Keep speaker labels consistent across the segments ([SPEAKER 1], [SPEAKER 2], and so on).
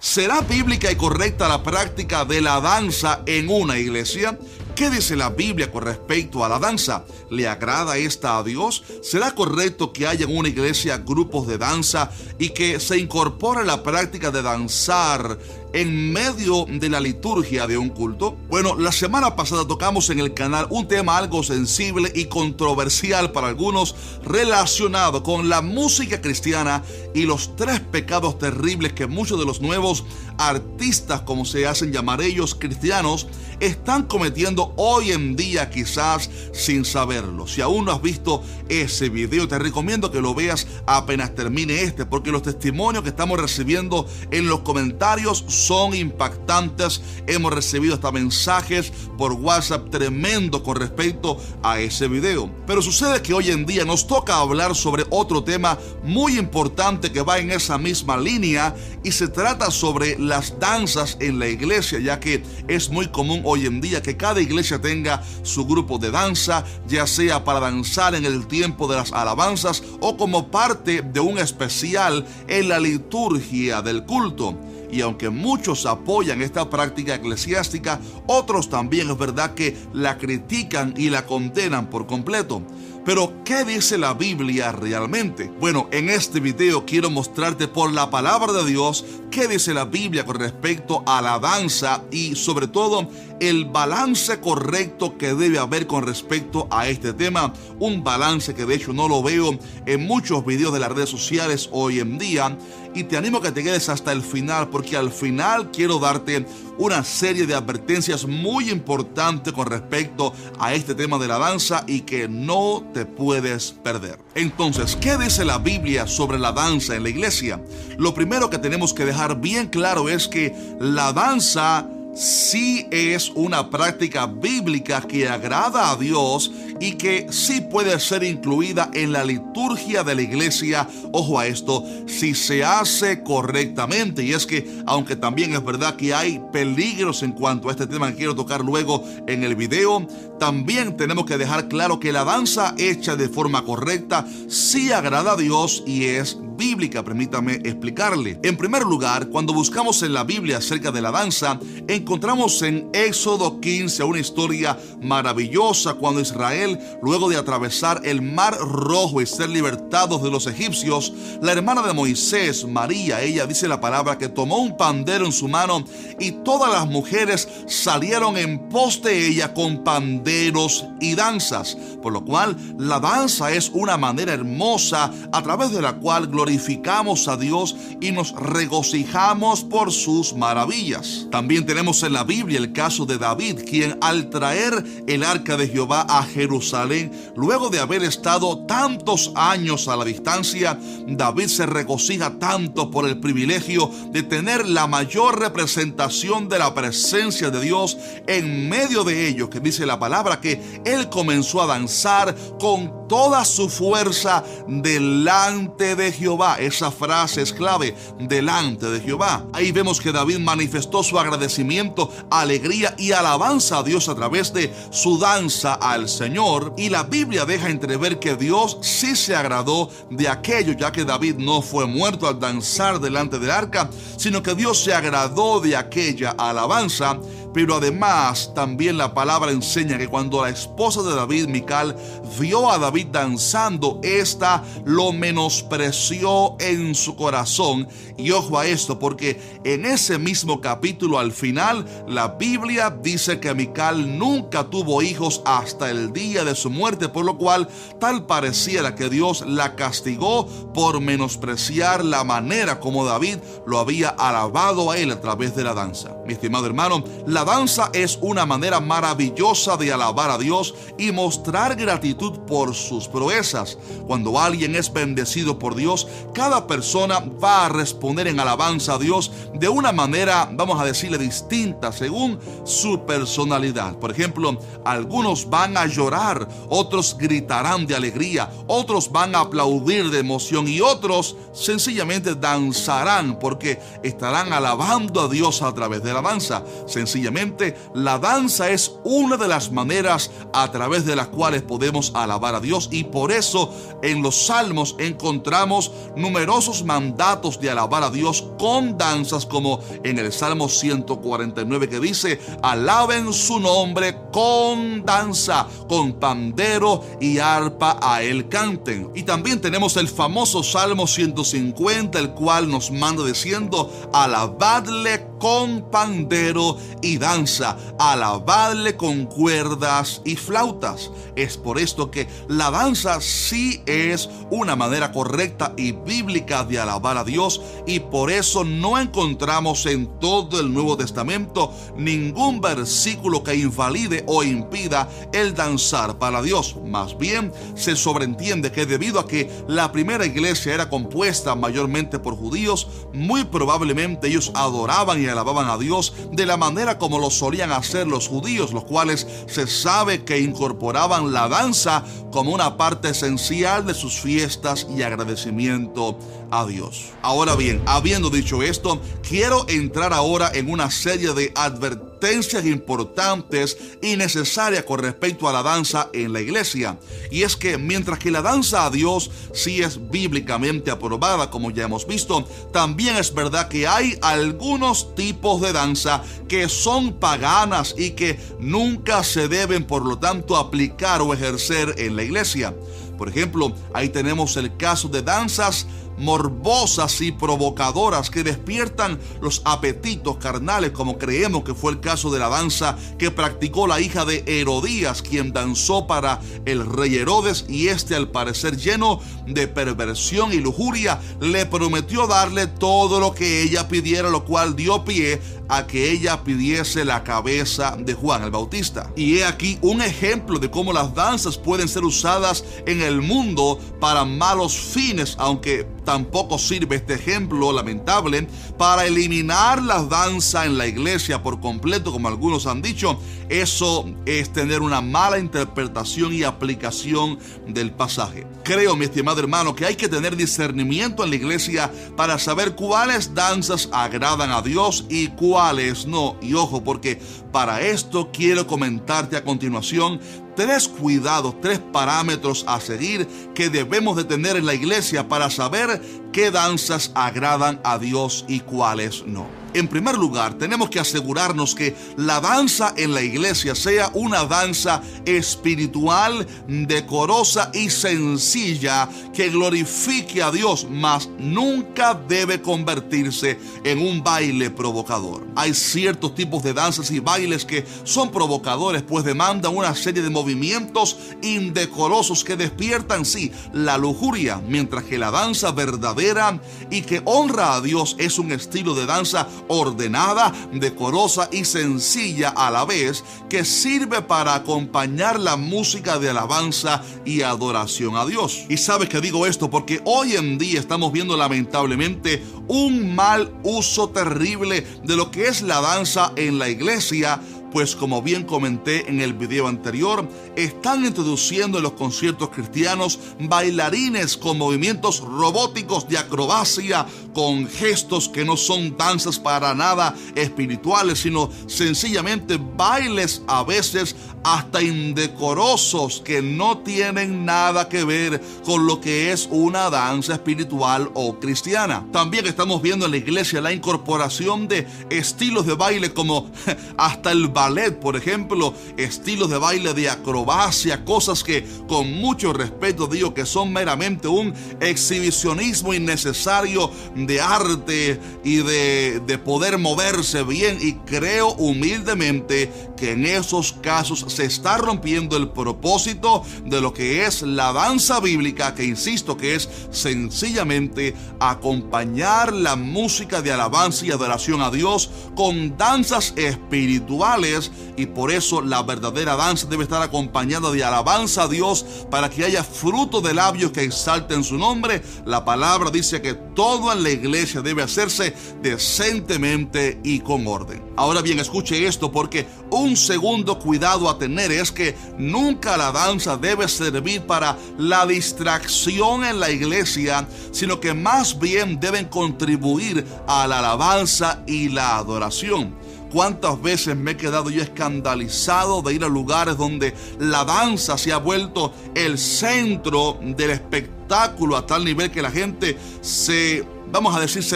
[SPEAKER 1] ¿Será bíblica y correcta la práctica de la danza en una iglesia? ¿Qué dice la Biblia con respecto a la danza? ¿Le agrada esta a Dios? ¿Será correcto que haya en una iglesia grupos de danza y que se incorpore la práctica de danzar en medio de la liturgia de un culto? Bueno, la semana pasada tocamos en el canal un tema algo sensible y controversial para algunos relacionado con la música cristiana y los 3 pecados terribles que muchos de los nuevos artistas, como se hacen llamar ellos, cristianos, están cometiendo hoy en día, quizás sin saberlo. Si aún no has visto ese video, te recomiendo que lo veas apenas termine porque los testimonios que estamos recibiendo en los comentarios son impactantes. Hemos recibido hasta mensajes por WhatsApp tremendos con respecto a ese video. Pero sucede que hoy en día nos toca hablar sobre otro tema muy importante que va en esa misma línea, y se trata sobre las danzas en la iglesia, ya que es muy común hoy en día que cada iglesia tenga su grupo de danza, ya sea para danzar en el tiempo de las alabanzas o como parte de un especial en la liturgia del culto. Y aunque muchos apoyan esta práctica eclesiástica, otros también es verdad que la critican y la condenan por completo. Pero, ¿qué dice la Biblia realmente? Bueno, en este video quiero mostrarte por la palabra de Dios qué dice la Biblia con respecto a la danza y sobre todo el balance correcto que debe haber con respecto a este tema. Un balance que de hecho no lo veo en muchos videos de las redes sociales hoy en día. Y te animo a que te quedes hasta el final, porque al final quiero darte una serie de advertencias muy importantes con respecto a este tema de la danza y que no te puedes perder. Entonces, ¿qué dice la Biblia sobre la danza en la iglesia? Lo primero que tenemos que dejar bien claro es que la danza sí es una práctica bíblica que agrada a Dios y que sí puede ser incluida en la liturgia de la iglesia. Ojo a esto, si se hace correctamente. Y es que, aunque también es verdad que hay peligros en cuanto a este tema que quiero tocar luego en el video, también tenemos que dejar claro que la danza hecha de forma correcta sí agrada a Dios y es bíblica. Permítame explicarle. En primer lugar, cuando buscamos en la Biblia acerca de la danza, encontramos en Éxodo 15 una historia maravillosa cuando Israel, luego de atravesar el Mar Rojo y ser libertados de los egipcios, la hermana de Moisés, María, ella dice la palabra que tomó un pandero en su mano y todas las mujeres salieron en pos de ella con panderos y danzas, por lo cual la danza es una manera hermosa a través de la cual glorificamos a Dios y nos regocijamos por sus maravillas. También tenemos en la Biblia el caso de David, quien al traer el arca de Jehová a Jerusalén, luego de haber estado tantos años a la distancia, David se regocija tanto por el privilegio de tener la mayor representación de la presencia de Dios en medio de ellos, que dice la palabra que él comenzó a danzar con toda su fuerza delante de Jehová. Esa frase es clave, delante de Jehová. Ahí vemos que David manifestó su agradecimiento, alegría y alabanza a Dios a través de su danza al Señor. Y la Biblia deja entrever que Dios sí se agradó de aquello, ya que David no fue muerto al danzar delante del arca, sino que Dios se agradó de aquella alabanza. Pero además también la palabra enseña que cuando la esposa de David, Mical, vio a David danzando, ésta lo menospreció en su corazón. Y ojo a esto, porque en ese mismo capítulo al final, la Biblia dice que Mical nunca tuvo hijos hasta el día de su muerte, por lo cual tal pareciera que Dios la castigó por menospreciar la manera como David lo había alabado a él a través de la danza. Mi estimado hermano, la danza es una manera maravillosa de alabar a Dios y mostrar gratitud por sus proezas. Cuando alguien es bendecido por Dios, cada persona va a responder en alabanza a Dios de una manera, vamos a decirle, distinta según su personalidad. Por ejemplo, algunos van a llorar, otros gritarán de alegría, otros van a aplaudir de emoción y otros sencillamente danzarán porque estarán alabando a Dios a través de la danza. Sencillamente Obviamente, la danza es una de las maneras a través de las cuales podemos alabar a Dios, y por eso en los Salmos encontramos numerosos mandatos de alabar a Dios con danzas, como en el Salmo 149 que dice: alaben su nombre con danza, con pandero y arpa a él canten. Y también tenemos el famoso Salmo 150, el cual nos manda diciendo: alabadle con pandero y danza, alabadle con cuerdas y flautas. Es por esto que la danza sí es una manera correcta y bíblica de alabar a Dios, y por eso no encontramos en todo el Nuevo Testamento ningún versículo que invalide o impida el danzar para Dios. Más bien, se sobreentiende que debido a que la primera iglesia era compuesta mayormente por judíos, muy probablemente ellos adoraban y alababan a Dios de la manera como lo solían hacer los judíos, los cuales se sabe que incorporaban la danza como una parte esencial de sus fiestas y agradecimiento a Dios. Ahora bien, habiendo dicho esto, quiero entrar ahora en una serie de advertencias importantes y necesarias con respecto a la danza en la iglesia. Y es que mientras que la danza a Dios sí es bíblicamente aprobada, como ya hemos visto, también es verdad que hay algunos tipos de danza que son paganas y que nunca se deben, por lo tanto, aplicar o ejercer en la iglesia. Por ejemplo, ahí tenemos el caso de danzas morbosas y provocadoras que despiertan los apetitos carnales, como creemos que fue el caso de la danza que practicó la hija de Herodías, quien danzó para el rey Herodes, y este, al parecer lleno de perversión y lujuria, le prometió darle todo lo que ella pidiera, lo cual dio pie a que ella pidiese la cabeza de Juan el Bautista. Y he aquí un ejemplo de cómo las danzas pueden ser usadas en el mundo para malos fines, aunque tampoco sirve este ejemplo lamentable para eliminar la danza en la iglesia por completo, como algunos han dicho. Eso es tener una mala interpretación y aplicación del pasaje. Creo, mi estimado hermano, que hay que tener discernimiento en la iglesia para saber cuáles danzas agradan a Dios y cuáles no. Y ojo, porque para esto quiero comentarte a continuación tres cuidados, tres parámetros a seguir que debemos de tener en la iglesia para saber qué danzas agradan a Dios y cuáles no. En primer lugar, tenemos que asegurarnos que la danza en la iglesia sea una danza espiritual, decorosa y sencilla que glorifique a Dios, mas nunca debe convertirse en un baile provocador. Hay ciertos tipos de danzas y bailes que son provocadores, pues demandan una serie de movimientos indecorosos que despiertan, sí, la lujuria, mientras que la danza verdadera y que honra a Dios es un estilo de danza ordenada, decorosa y sencilla a la vez, que sirve para acompañar la música de alabanza y adoración a Dios. Y sabes que digo esto porque hoy en día estamos viendo lamentablemente un mal uso terrible de lo que es la danza en la iglesia, pues como bien comenté en el video anterior, están introduciendo en los conciertos cristianos bailarines con movimientos robóticos de acrobacia, con gestos que no son danzas para nada espirituales, sino sencillamente bailes a veces hasta indecorosos que no tienen nada que ver con lo que es una danza espiritual o cristiana. También estamos viendo en la iglesia la incorporación de estilos de baile como hasta el ballet, por ejemplo, estilos de baile de acrobacia, cosas que con mucho respeto digo que son meramente un exhibicionismo innecesario de arte y de poder moverse bien, y creo humildemente que en esos casos se está rompiendo el propósito de lo que es la danza bíblica, que insisto que es sencillamente acompañar la música de alabanza y adoración a Dios con danzas espirituales, y por eso la verdadera danza debe estar acompañada de alabanza a Dios para que haya fruto de labios que exalten su nombre. La palabra dice que todo en la iglesia debe hacerse decentemente y con orden. Ahora bien, escuche esto, porque un segundo cuidado a tener es que nunca la danza debe servir para la distracción en la iglesia, sino que más bien deben contribuir a la alabanza y la adoración. ¿Cuántas veces me he quedado yo escandalizado de ir a lugares donde la danza se ha vuelto el centro del espectáculo a tal nivel que la gente se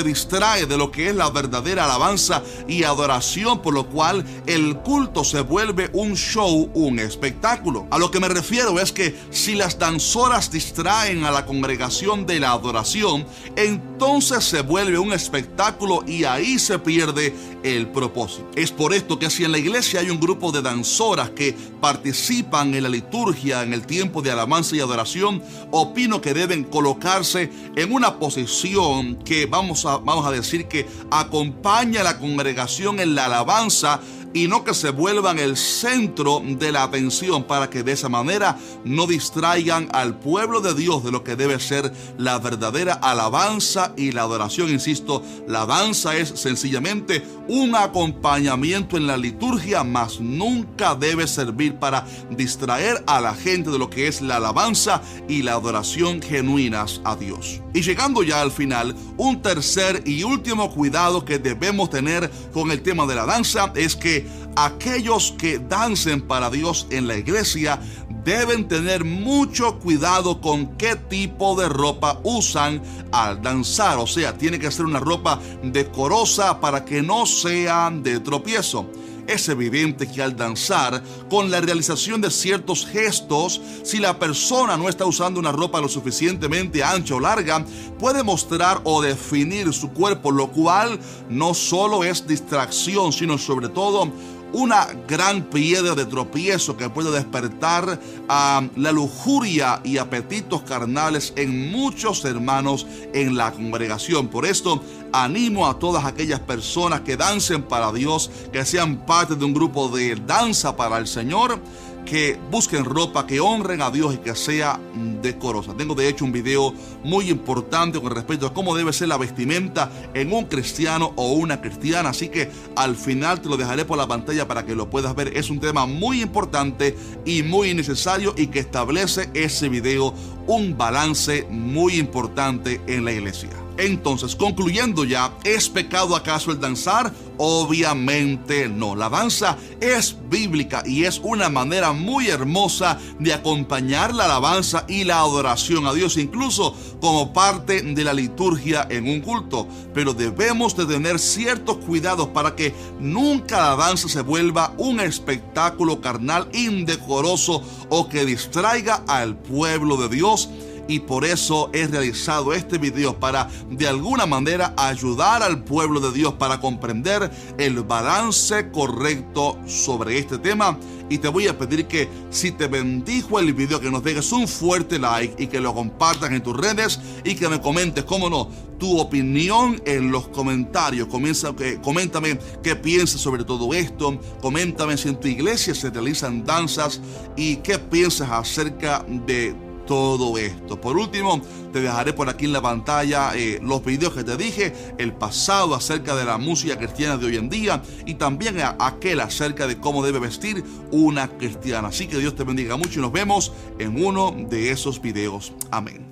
[SPEAKER 1] distrae de lo que es la verdadera alabanza y adoración, por lo cual el culto se vuelve un show, un espectáculo? A lo que me refiero es que si las danzoras distraen a la congregación de la adoración, entonces se vuelve un espectáculo y ahí se pierde el propósito. Es por esto que si en la iglesia hay un grupo de danzoras que participan en la liturgia en el tiempo de alabanza y adoración, opino que deben colocarse en una posición que vamos a decir que acompaña a la congregación en la alabanza y no que se vuelvan el centro de la atención, para que de esa manera no distraigan al pueblo de Dios de lo que debe ser la verdadera alabanza y la adoración. Insisto, la danza es sencillamente un acompañamiento en la liturgia, mas nunca debe servir para distraer a la gente de lo que es la alabanza y la adoración genuinas a Dios. Y llegando ya al final, un tercer y último cuidado que debemos tener con el tema de la danza es que aquellos que dancen para Dios en la iglesia deben tener mucho cuidado con qué tipo de ropa usan al danzar. O sea, tiene que ser una ropa decorosa para que no sea de tropiezo. Es evidente que al danzar, con la realización de ciertos gestos, si la persona no está usando una ropa lo suficientemente ancha o larga, puede mostrar o definir su cuerpo, lo cual no solo es distracción, sino sobre todo una gran piedra de tropiezo que puede despertar la lujuria y apetitos carnales en muchos hermanos en la congregación. Por esto, animo a todas aquellas personas que dancen para Dios, que sean parte de un grupo de danza para el Señor, que busquen ropa que honren a Dios y que sea decorosa. Tengo de hecho un video muy importante con respecto a cómo debe ser la vestimenta en un cristiano o una cristiana, así que al final te lo dejaré por la pantalla para que lo puedas ver. Es un tema muy importante y muy necesario, y que establece ese video un balance muy importante en la iglesia. Entonces, concluyendo ya, ¿es pecado acaso el danzar? Obviamente no. La danza es bíblica y es una manera muy hermosa de acompañar la alabanza y la adoración a Dios, incluso como parte de la liturgia en un culto. Pero debemos de tener ciertos cuidados para que nunca la danza se vuelva un espectáculo carnal indecoroso o que distraiga al pueblo de Dios. Y por eso he realizado este video, para de alguna manera ayudar al pueblo de Dios para comprender el balance correcto sobre este tema. Y te voy a pedir que, si te bendijo el video, que nos dejes un fuerte like y que lo compartas en tus redes y que me comentes, cómo no, tu opinión en los comentarios. Coméntame qué piensas sobre todo esto. Coméntame si en tu iglesia se realizan danzas y qué piensas acerca de todo esto. Por último, te dejaré por aquí en la pantalla los videos que te dije, el pasado acerca de la música cristiana de hoy en día, y también aquel acerca de cómo debe vestir una cristiana. Así que Dios te bendiga mucho y nos vemos en uno de esos videos. Amén.